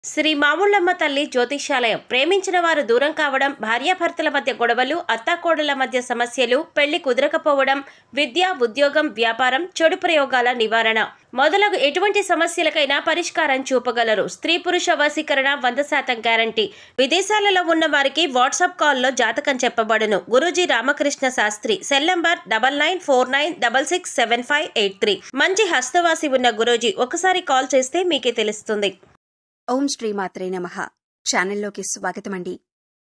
శ్రీ మాముళ్ళమ్మ తల్లి జ్యోతిష్యాలయం. ప్రేమించిన వారు దూరం కావడం, భార్యాభర్తల మధ్య గొడవలు, అత్తాకోడళ్ల మధ్య సమస్యలు, పెళ్లి కుదరకపోవడం, విద్య, ఉద్యోగం, వ్యాపారం, చెడు ప్రయోగాల నివారణ మొదలగు ఎటువంటి సమస్యలకైనా పరిష్కారం చూపగలరు. స్త్రీ పురుష వశీకరణ 100% గ్యారంటీ. విదేశాలలో ఉన్న వారికి వాట్సాప్ కాల్లో జాతకం చెప్పబడును. గురూజీ రామకృష్ణ శాస్త్రి. Cell number 9949667583. మంచి హస్తవాసి ఉన్న గురూజీ ఒకసారి కాల్ చేస్తే మీకే తెలుస్తుంది. ఓం శ్రీ మాత్రే నమః. ఛానల్లోకి స్వాగతమండి.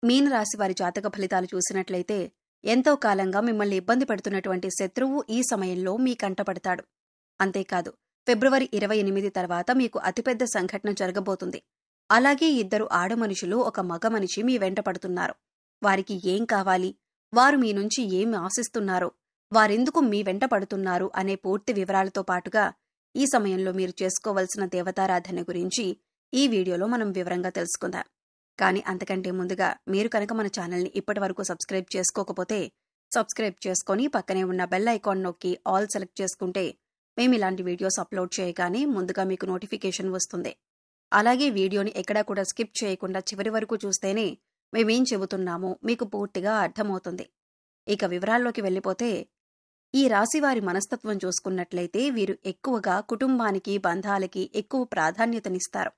మీనరాశి వారి జాతక ఫలితాలు చూసినట్లయితే ఎంతో కాలంగా మిమ్మల్ని ఇబ్బంది పెడుతున్నటువంటి శత్రువు ఈ సమయంలో మీ కంటపడతాడు. అంతేకాదు, ఫిబ్రవరి 28 తర్వాత మీకు అతిపెద్ద సంఘటన జరగబోతుంది. అలాగే ఇద్దరు ఆడమనుషులు, ఒక మగ మనిషి మీ వెంట పడుతున్నారు. వారికి ఏం కావాలి, వారు మీ నుంచి ఏం ఆశిస్తున్నారో, వారెందుకు మీ వెంట పడుతున్నారు అనే పూర్తి వివరాలతో పాటుగా ఈ సమయంలో మీరు చేసుకోవలసిన దేవతారాధన గురించి ఈ వీడియోలో మనం వివరంగా తెలుసుకుందాం. కానీ అంతకంటే ముందుగా మీరు కనుక మన ఛానల్ని ఇప్పటి వరకు సబ్స్క్రైబ్ చేసుకోకపోతే సబ్స్క్రైబ్ చేసుకొని పక్కనే ఉన్న బెల్ ఐకాన్ నొక్కి ఆల్ సెలెక్ట్ చేసుకుంటే మేము ఇలాంటి వీడియోస్ అప్లోడ్ చేయగానే ముందుగా మీకు నోటిఫికేషన్ వస్తుంది. అలాగే వీడియోని ఎక్కడా కూడా స్కిప్ చేయకుండా చివరి వరకు చూస్తేనే మేమేం చెబుతున్నామో మీకు పూర్తిగా అర్థమవుతుంది. ఇక వివరాల్లోకి వెళ్ళిపోతే, ఈ రాశివారి మనస్తత్వం చూసుకున్నట్లయితే వీరు ఎక్కువగా కుటుంబానికి, బంధాలకి ఎక్కువ ప్రాధాన్యతనిస్తారు.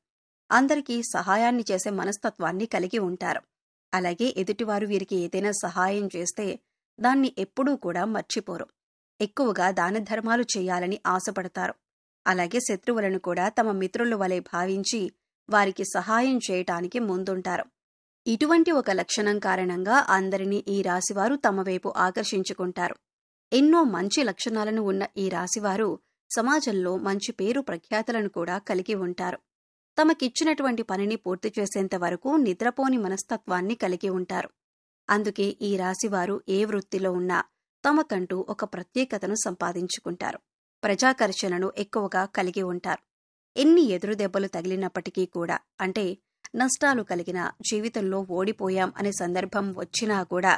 అందరికీ సహాయాన్ని చేసే మనస్తత్వాన్ని కలిగి ఉంటారు. అలాగే ఎదుటివారు వీరికి ఏదైనా సహాయం చేస్తే దాన్ని ఎప్పుడూ కూడా మర్చిపోరు. ఎక్కువగా దాన ధర్మాలు చేయాలని ఆశపడతారు. అలాగే శత్రువులను కూడా తమ మిత్రుల వలె భావించి వారికి సహాయం చేయటానికి ముందుంటారు. ఇటువంటి ఒక లక్షణం కారణంగా అందరినీ ఈ రాశివారు తమ వైపు ఆకర్షించుకుంటారు. ఎన్నో మంచి లక్షణాలను ఉన్న ఈ రాశివారు సమాజంలో మంచి పేరు ప్రఖ్యాతులను కూడా కలిగి ఉంటారు. తమకిచ్చినటువంటి పనిని పూర్తి చేసేంత వరకు నిద్రపోని మనస్తత్వాన్ని కలిగి ఉంటారు. అందుకే ఈ రాశివారు ఏ వృత్తిలో ఉన్నా తమకంటూ ఒక ప్రత్యేకతను సంపాదించుకుంటారు. ప్రజాకర్షణను ఎక్కువగా కలిగి ఉంటారు. ఎన్ని ఎదురుదెబ్బలు తగిలినప్పటికీ కూడా, అంటే నష్టాలు కలిగిన, జీవితంలో ఓడిపోయాం అనే సందర్భం వచ్చినా కూడా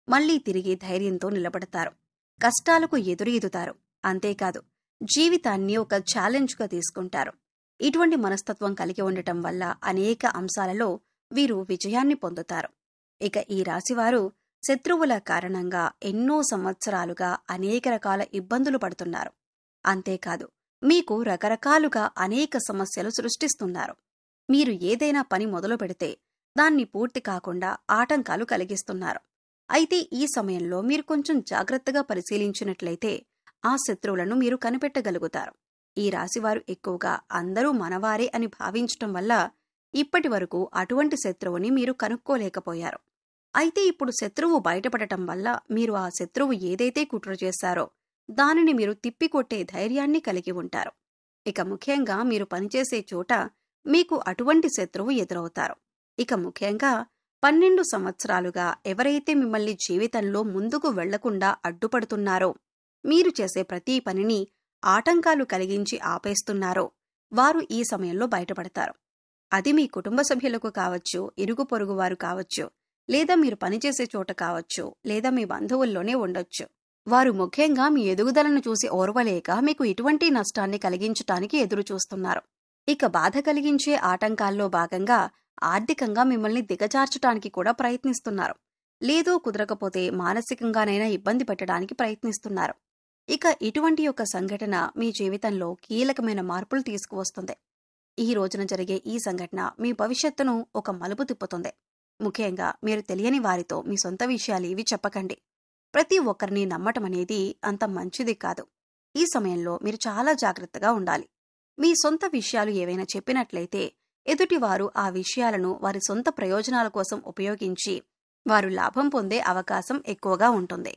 మళ్లీ తిరిగి ధైర్యంతో నిలబడతారు. కష్టాలకు ఎదురీదుతారు. అంతేకాదు, జీవితాన్ని ఒక ఛాలెంజ్గా తీసుకుంటారు. ఇటువంటి మనస్తత్వం కలిగి ఉండటం వల్ల అనేక అంశాలలో వీరు విజయాన్ని పొందుతారు. ఇక ఈ రాశివారు శత్రువుల కారణంగా ఎన్నో సంవత్సరాలుగా అనేక రకాల ఇబ్బందులు పడుతున్నారు. అంతేకాదు, మీకు రకరకాలుగా అనేక సమస్యలు సృష్టిస్తున్నారు. మీరు ఏదైనా పని మొదలు పెడితే దాన్ని పూర్తి కాకుండా ఆటంకాలు కలిగిస్తున్నారు. అయితే ఈ సమయంలో మీరు కొంచెం జాగ్రత్తగా పరిశీలించినట్లయితే ఆ శత్రువులను మీరు కనిపెట్టగలుగుతారు. ఈ రాశివారు ఎక్కువగా అందరూ మనవారే అని భావించటం వల్ల ఇప్పటి వరకు అటువంటి శత్రువుని మీరు కనుక్కోలేకపోయారు. అయితే ఇప్పుడు శత్రువు బయటపడటం వల్ల మీరు ఆ శత్రువు ఏదైతే కుట్ర చేశారో దానిని మీరు తిప్పికొట్టే ధైర్యాన్ని కలిగి ఉంటారు. ఇక ముఖ్యంగా మీరు పనిచేసే చోట మీకు అటువంటి శత్రువు ఎదురవుతారు. ఇక ముఖ్యంగా 12 సంవత్సరాలుగా ఎవరైతే మిమ్మల్ని జీవితంలో ముందుకు వెళ్లకుండా అడ్డుపడుతున్నారో, మీరు చేసే ప్రతి పనిని ఆటంకాలు కలిగించి ఆపేస్తున్నారో వారు ఈ సమయంలో బయటపడతారు. అది మీ కుటుంబ సభ్యులకు కావచ్చు, ఇరుగు పొరుగు వారు కావచ్చు, లేదా మీరు పనిచేసే చోట కావచ్చు, లేదా మీ బంధువుల్లోనే ఉండొచ్చు. వారు ముఖ్యంగా మీ ఎదుగుదలను చూసి ఓర్వలేక మీకు ఇటువంటి నష్టాన్ని కలిగించటానికి ఎదురుచూస్తున్నారు. ఇక బాధ కలిగించే ఆటంకాల్లో భాగంగా ఆర్థికంగా మిమ్మల్ని దిగజార్చటానికి కూడా ప్రయత్నిస్తున్నారు. లేదో కుదరకపోతే మానసికంగానైనా ఇబ్బంది పెట్టడానికి ప్రయత్నిస్తున్నారు. ఇక ఇటువంటి ఒక సంఘటన మీ జీవితంలో కీలకమైన మార్పులు తీసుకువస్తుంది. ఈ రోజున జరిగే ఈ సంఘటన మీ భవిష్యత్తును ఒక మలుపు తిప్పుతుంది. ముఖ్యంగా మీరు తెలియని వారితో మీ సొంత విషయాలు ఇవి చెప్పకండి. ప్రతి ఒక్కరిని నమ్మటం అనేది అంత మంచిది కాదు. ఈ సమయంలో మీరు చాలా జాగ్రత్తగా ఉండాలి. మీ సొంత విషయాలు ఏవైనా చెప్పినట్లయితే ఎదుటివారు ఆ విషయాలను వారి సొంత ప్రయోజనాల కోసం ఉపయోగించి వారు లాభం పొందే అవకాశం ఎక్కువగా ఉంటుంది.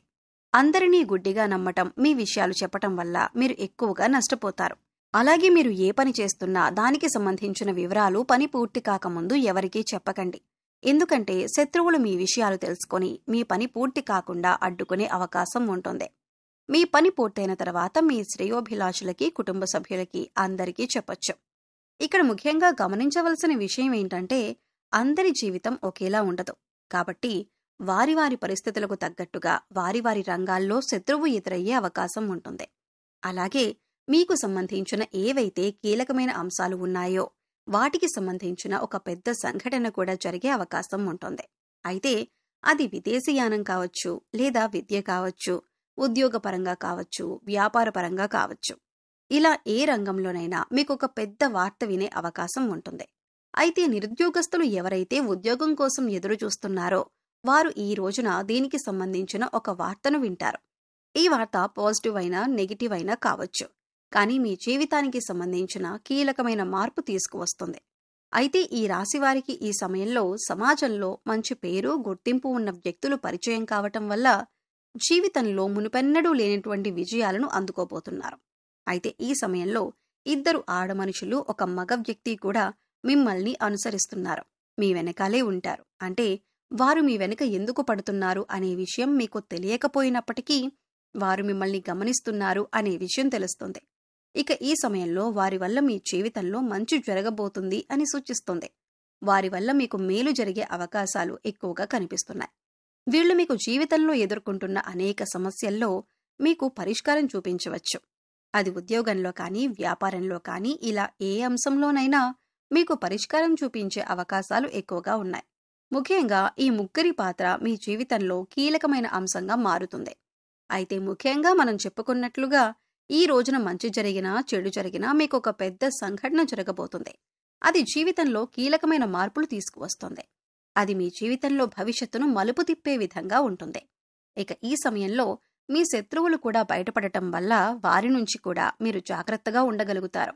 అందరినీ గుడ్డిగా నమ్మటం, మీ విషయాలు చెప్పటం వల్ల మీరు ఎక్కువగా నష్టపోతారు. అలాగే మీరు ఏ పని చేస్తున్నా దానికి సంబంధించిన వివరాలు పని పూర్తి కాకముందు ఎవరికీ చెప్పకండి. ఎందుకంటే శత్రువులు మీ విషయాలు తెలుసుకొని మీ పని పూర్తి కాకుండా అడ్డుకునే అవకాశం ఉంటుంది. మీ పని పూర్తయిన తర్వాత మీ శ్రేయోభిలాషులకి, కుటుంబ సభ్యులకి అందరికీ చెప్పొచ్చు. ఇక్కడ ముఖ్యంగా గమనించవలసిన విషయం ఏంటంటే, అందరి జీవితం ఒకేలా ఉండదు. కాబట్టి వారి వారి పరిస్థితులకు తగ్గట్టుగా వారి వారి రంగాల్లో శత్రువు ఎదురయ్యే అవకాశం ఉంటుంది. అలాగే మీకు సంబంధించిన ఏవైతే కీలకమైన అంశాలు ఉన్నాయో వాటికి సంబంధించిన ఒక పెద్ద సంఘటన కూడా జరిగే అవకాశం ఉంటుంది. అయితే అది విదేశీయానం కావచ్చు, లేదా విద్య కావచ్చు, ఉద్యోగపరంగా కావచ్చు, వ్యాపారపరంగా కావచ్చు. ఇలా ఏ రంగంలోనైనా మీకు ఒక పెద్ద వార్త వినే అవకాశం ఉంటుంది. అయితే నిరుద్యోగస్తులు ఎవరైతే ఉద్యోగం కోసం ఎదురు చూస్తున్నారో వారు ఈ రోజున దీనికి సంబంధించిన ఒక వార్తను వింటారు. ఈ వార్త పాజిటివ్ అయినా నెగిటివ్ అయినా కావచ్చు, కానీ మీ జీవితానికి సంబంధించిన కీలకమైన మార్పు తీసుకువస్తుంది. అయితే ఈ రాశివారికి ఈ సమయంలో సమాజంలో మంచి పేరు, గుర్తింపు ఉన్న వ్యక్తులు పరిచయం కావటం వల్ల జీవితంలో మునుపెన్నడూ లేనటువంటి విజయాలను అందుకోబోతున్నారు. అయితే ఈ సమయంలో 2 ఆడమనుషులు, ఒక మగ వ్యక్తి కూడా మిమ్మల్ని అనుసరిస్తున్నారు, మీ వెనకాలే ఉంటారు. అంటే వారు మీ వెనుక ఎందుకు పడుతున్నారు అనే విషయం మీకు తెలియకపోయినప్పటికీ వారు మిమ్మల్ని గమనిస్తున్నారు అనే విషయం తెలుస్తుంది. ఇక ఈ సమయంలో వారి వల్ల మీ జీవితంలో మంచి జరగబోతుంది అని సూచిస్తుంది. వారి వల్ల మీకు మేలు జరిగే అవకాశాలు ఎక్కువగా కనిపిస్తున్నాయి. వీళ్లు మీకు జీవితంలో ఎదుర్కొంటున్న అనేక సమస్యల్లో మీకు పరిష్కారం చూపించవచ్చు. అది ఉద్యోగంలో కానీ, వ్యాపారంలో కానీ, ఇలా ఏ అంశంలోనైనా మీకు పరిష్కారం చూపించే అవకాశాలు ఎక్కువగా ఉన్నాయి. ముఖ్యంగా ఈ ముగ్గురి పాత్ర మీ జీవితంలో కీలకమైన అంశంగా మారుతుంది. అయితే ముఖ్యంగా మనం చెప్పుకున్నట్లుగా ఈ రోజున మంచి జరిగినా, చెడు జరిగినా మీకు ఒక పెద్ద సంఘటన జరగబోతుంది. అది జీవితంలో కీలకమైన మార్పులు తీసుకువస్తుంది. అది మీ జీవితంలో భవిష్యత్తును మలుపు తిప్పే విధంగా ఉంటుంది. ఇక ఈ సమయంలో మీ శత్రువులు కూడా బయటపడటం వల్ల వారి నుంచి కూడా మీరు జాగ్రత్తగా ఉండగలుగుతారు.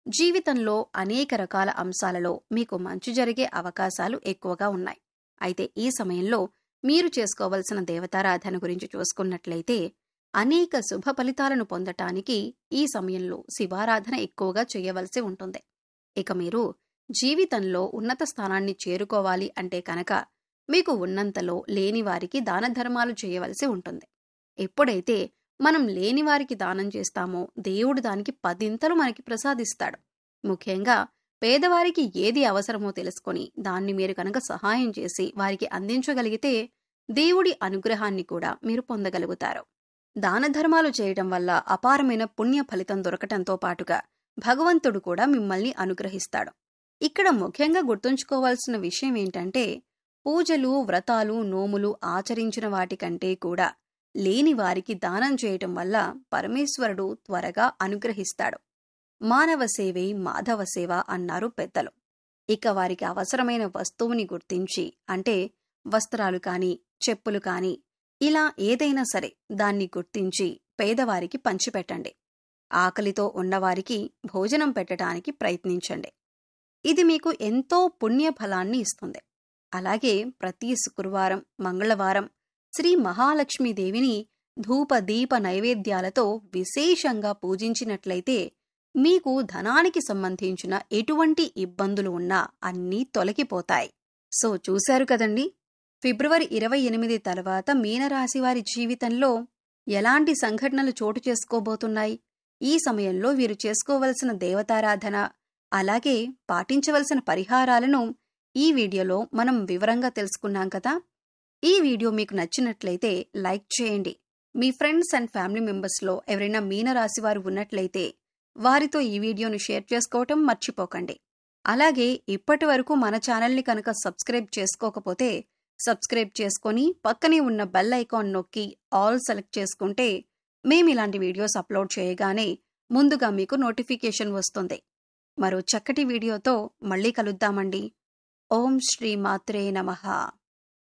జీవితంలో అనేక రకాల అంశాలలో మీకు మంచి జరిగే అవకాశాలు ఎక్కువగా ఉన్నాయి. అయితే ఈ సమయంలో మీరు చేసుకోవలసిన దేవతారాధన గురించి చూసుకున్నట్లయితే అనేక శుభ ఫలితాలను పొందటానికి ఈ సమయంలో శివారాధన ఎక్కువగా చేయవలసి ఉంటుంది. ఇక మీరు జీవితంలో ఉన్నత స్థానాన్ని చేరుకోవాలి అంటే కనుక మీకు ఉన్నంతలో లేని వారికి దాన ధర్మాలు చేయవలసి ఉంటుంది. ఎప్పుడైతే మనం లేని వారికి దానం చేస్తామో దేవుడు దానికి 10 మనకి ప్రసాదిస్తాడు. ముఖ్యంగా పేదవారికి ఏది అవసరమో తెలుసుకొని దాన్ని మీరు కనుక సహాయం చేసి వారికి అందించగలిగితే దేవుడి అనుగ్రహాన్ని కూడా మీరు పొందగలుగుతారు. దాన ధర్మాలు చేయటం వల్ల అపారమైన పుణ్య ఫలితం దొరకటంతో పాటుగా భగవంతుడు కూడా మిమ్మల్ని అనుగ్రహిస్తాడు. ఇక్కడ ముఖ్యంగా గుర్తుంచుకోవాల్సిన విషయం ఏంటంటే పూజలు, వ్రతాలు, నోములు ఆచరించిన వాటికంటే కూడా లేని వారికి దానం చేయటం వల్ల పరమేశ్వరుడు త్వరగా అనుగ్రహిస్తాడు. మానవ సేవే మాధవ సేవ అన్నారు పెద్దలు. ఇక వారికి అవసరమైన వస్తువుని గుర్తించి, అంటే వస్త్రాలు కానీ, చెప్పులు కానీ, ఇలా ఏదైనా సరే దాన్ని గుర్తించి పేదవారికి పంచిపెట్టండి. ఆకలితో ఉన్నవారికి భోజనం పెట్టడానికి ప్రయత్నించండి. ఇది మీకు ఎంతో పుణ్యఫలాన్ని ఇస్తుంది. అలాగే ప్రతి శుక్రవారం, మంగళవారం శ్రీ మహాలక్ష్మీదేవిని ధూప దీప నైవేద్యాలతో విశేషంగా పూజించినట్లయితే మీకు ధనానికి సంబంధించిన ఎటువంటి ఇబ్బందులు ఉన్నా అన్నీ తొలగిపోతాయి. సో చూశారు కదండి, ఫిబ్రవరి 28 తర్వాత మీనరాశి వారి జీవితంలో ఎలాంటి సంఘటనలు చోటు చేసుకోబోతున్నాయి. ఈ సమయంలో వీరు చేసుకోవలసిన దేవతారాధన, అలాగే పాటించవలసిన పరిహారాలను ఈ వీడియోలో మనం వివరంగా తెలుసుకున్నాం కదా. ఈ వీడియో మీకు నచ్చినట్లయితే లైక్ చేయండి. మీ ఫ్రెండ్స్ అండ్ ఫ్యామిలీ మెంబర్స్లో ఎవరైనా మీనరాశి వారు ఉన్నట్లయితే వారితో ఈ వీడియోను షేర్ చేసుకోవటం మర్చిపోకండి. అలాగే ఇప్పటి వరకు మన ఛానల్ని కనుక సబ్స్క్రైబ్ చేసుకోకపోతే సబ్స్క్రైబ్ చేసుకొని పక్కనే ఉన్న బెల్ ఐకాన్ నొక్కి ఆల్ సెలెక్ట్ చేసుకుంటే మేమిలాంటి వీడియోస్ అప్లోడ్ చేయగానే ముందుగా మీకు నోటిఫికేషన్ వస్తుంది. మరో చక్కటి వీడియోతో మళ్ళీ కలుద్దామండి. ఓం శ్రీ మాత్రే నమః.